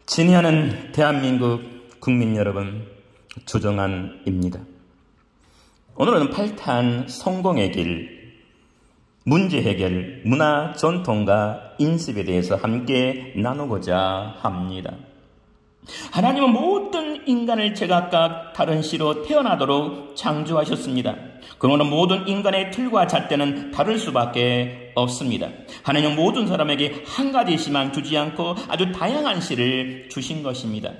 친애하는 대한민국 국민 여러분, 조정안입니다. 오늘은 8탄 성공의 길, 문제 해결, 문화 전통과 인습에 대해서 함께 나누고자 합니다. 하나님은 모든 인간을 제각각 다른 씨로 태어나도록 창조하셨습니다. 그러므로 모든 인간의 틀과 잣대는 다를 수밖에 없습니다. 하나님은 모든 사람에게 한 가지 씨만 주지 않고 아주 다양한 씨를 주신 것입니다.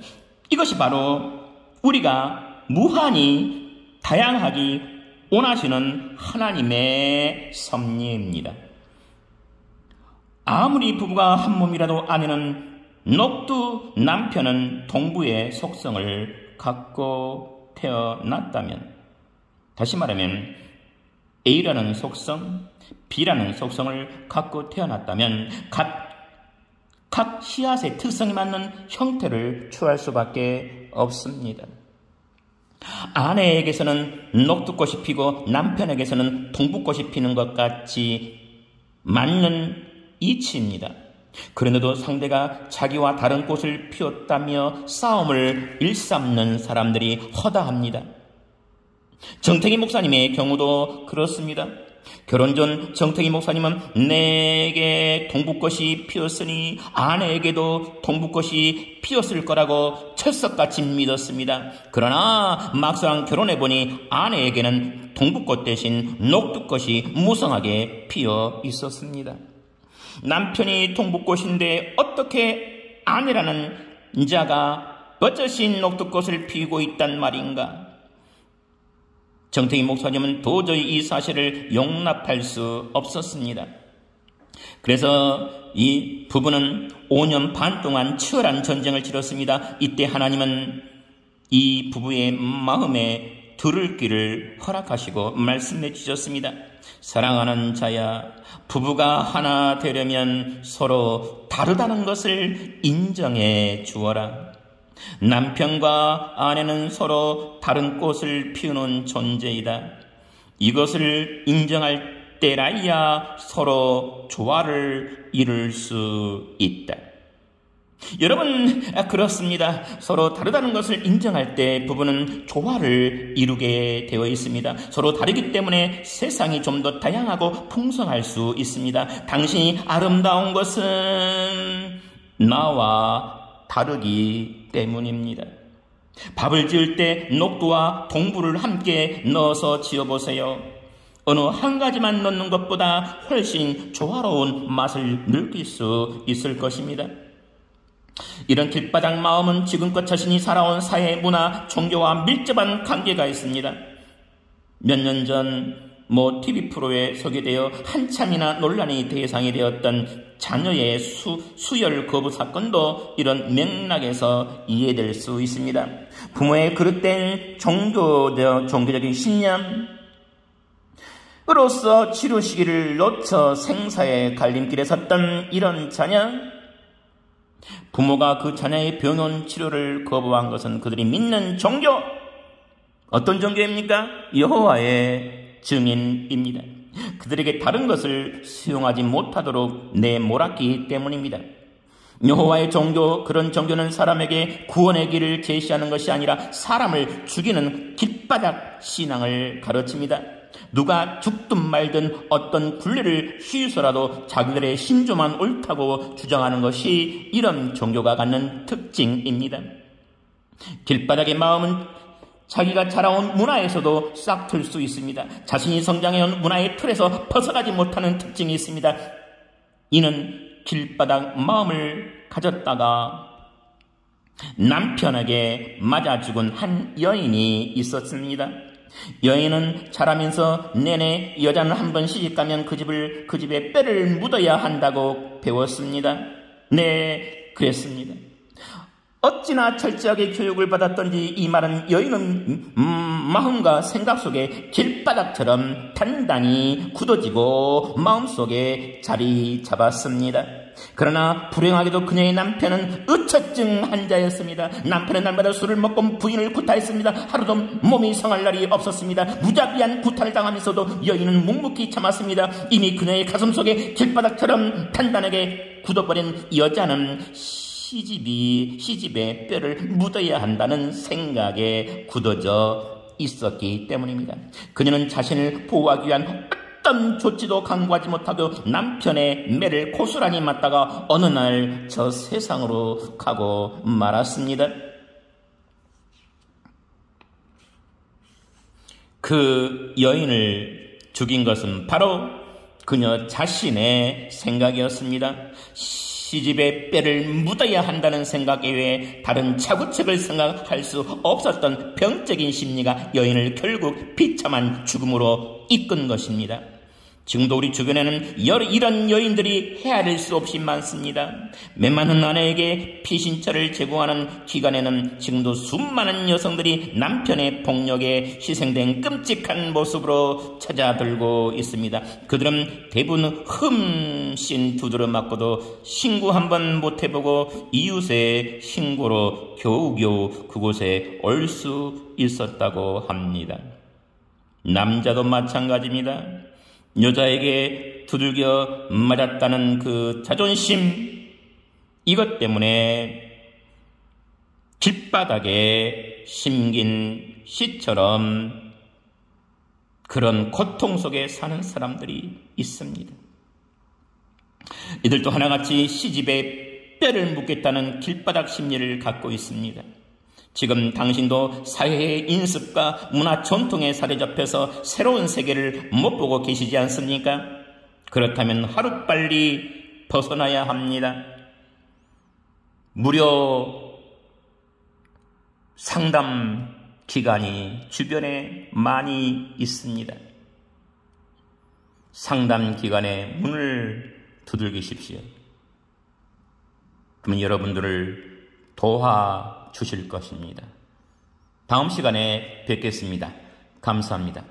이것이 바로 우리가 무한히 다양하기 원하시는 하나님의 섭리입니다. 아무리 부부가 한 몸이라도 아내는 녹두, 남편은 동부의 속성을 갖고 태어났다면, 다시 말하면 A라는 속성, B라는 속성을 갖고 태어났다면 각 씨앗의 특성에 맞는 형태를 취할 수밖에 없습니다. 아내에게서는 녹두꽃이 피고 남편에게서는 동부꽃이 피는 것 같이 맞는 이치입니다. 그런데도 상대가 자기와 다른 꽃을 피웠다며 싸움을 일삼는 사람들이 허다합니다. 정택이 목사님의 경우도 그렇습니다. 결혼 전 정택이 목사님은 내게 동부꽃이 피었으니 아내에게도 동부꽃이 피었을 거라고 철석같이 믿었습니다. 그러나 막상 결혼해보니 아내에게는 동부꽃 대신 녹두꽃이 무성하게 피어 있었습니다. 남편이 동부꽃인데 어떻게 아내라는 자가 버젓이 녹두꽃을 피우고 있단 말인가? 정택이 목사님은 도저히 이 사실을 용납할 수 없었습니다. 그래서 이 부부는 5년 반 동안 치열한 전쟁을 치렀습니다. 이때 하나님은 이 부부의 마음에 들을 길을 허락하시고 말씀해 주셨습니다. 사랑하는 자야, 부부가 하나 되려면 서로 다르다는 것을 인정해 주어라. 남편과 아내는 서로 다른 꽃을 피우는 존재이다. 이것을 인정할 때라야 서로 조화를 이룰 수 있다. 여러분, 그렇습니다. 서로 다르다는 것을 인정할 때 부부는 조화를 이루게 되어 있습니다. 서로 다르기 때문에 세상이 좀 더 다양하고 풍성할 수 있습니다. 당신이 아름다운 것은 나와 다르기 때문입니다. 밥을 지을 때 녹두와 동부를 함께 넣어서 지어보세요. 어느 한 가지만 넣는 것보다 훨씬 조화로운 맛을 느낄 수 있을 것입니다. 이런 길바닥 마음은 지금껏 자신이 살아온 사회, 문화, 종교와 밀접한 관계가 있습니다. 몇 년 전 TV 프로에 소개되어 한참이나 논란의 대상이 되었던 자녀의 수혈 거부 사건도 이런 맥락에서 이해될 수 있습니다. 부모의 그릇된 종교적인 신념으로서 치료 시기를 놓쳐 생사의 갈림길에 섰던 이런 자녀, 부모가 그 자녀의 병원 치료를 거부한 것은 그들이 믿는 종교, 어떤 종교입니까? 여호와의 증인입니다. 그들에게 다른 것을 수용하지 못하도록 내몰았기 때문입니다. 여호와의 종교, 그런 종교는 사람에게 구원의 길을 제시하는 것이 아니라 사람을 죽이는 길바닥 신앙을 가르칩니다. 누가 죽든 말든 어떤 굴레를 휘서라도 자기들의 신조만 옳다고 주장하는 것이 이런 종교가 갖는 특징입니다. 길바닥의 마음은 자기가 자라온 문화에서도 싹틀 수 있습니다. 자신이 성장해온 문화의 틀에서 벗어나지 못하는 특징이 있습니다. 이는 길바닥 마음을 가졌다가 남편에게 맞아 죽은 한 여인이 있었습니다. 여인은 자라면서 내내 여자는 한 번 시집가면 그 집에 뼈를 묻어야 한다고 배웠습니다. 네, 그랬습니다. 어찌나 철저하게 교육을 받았던지 이 말은 여인은 마음과 생각 속에 길바닥처럼 단단히 굳어지고 마음속에 자리 잡았습니다. 그러나 불행하게도 그녀의 남편은 의처증 환자였습니다. 남편은 날마다 술을 먹고 부인을 구타했습니다. 하루도 몸이 성할 날이 없었습니다. 무자비한 구타를 당하면서도 여인은 묵묵히 참았습니다. 이미 그녀의 가슴 속에 길바닥처럼 단단하게 굳어버린 여자는 시집에 뼈를 묻어야 한다는 생각에 굳어져 있었기 때문입니다. 그녀는 자신을 보호하기 위한 어떤 조치도 강구하지 못하고 남편의 매를 고스란히 맞다가 어느 날 저 세상으로 가고 말았습니다. 그 여인을 죽인 것은 바로 그녀 자신의 생각이었습니다. 시집에 뼈를 묻어야 한다는 생각 이외에 다른 차구책을 생각할 수 없었던 병적인 심리가 여인을 결국 비참한 죽음으로 이끈 것입니다. 지금도 우리 주변에는 이런 여인들이 헤아릴 수 없이 많습니다. 웬만한 아내에게 피신처를 제공하는 기관에는 지금도 수많은 여성들이 남편의 폭력에 희생된 끔찍한 모습으로 찾아들고 있습니다. 그들은 대부분 흠씬 두드려 맞고도 신고 한번 못해보고 이웃의 신고로 겨우겨우 그곳에 올 수 있었다고 합니다. 남자도 마찬가지입니다. 여자에게 두들겨 맞았다는 그 자존심, 이것 때문에 길바닥에 심긴 시처럼 그런 고통 속에 사는 사람들이 있습니다. 이들도 하나같이 시집에 뼈를 묻겠다는 길바닥 심리를 갖고 있습니다. 지금 당신도 사회의 인습과 문화 전통에 사로잡혀서 새로운 세계를 못 보고 계시지 않습니까? 그렇다면 하루빨리 벗어나야 합니다. 무료 상담 기관이 주변에 많이 있습니다. 상담 기관의 문을 두들기십시오. 그러면 여러분들을 도와주실 것입니다. 다음 시간에 뵙겠습니다. 감사합니다.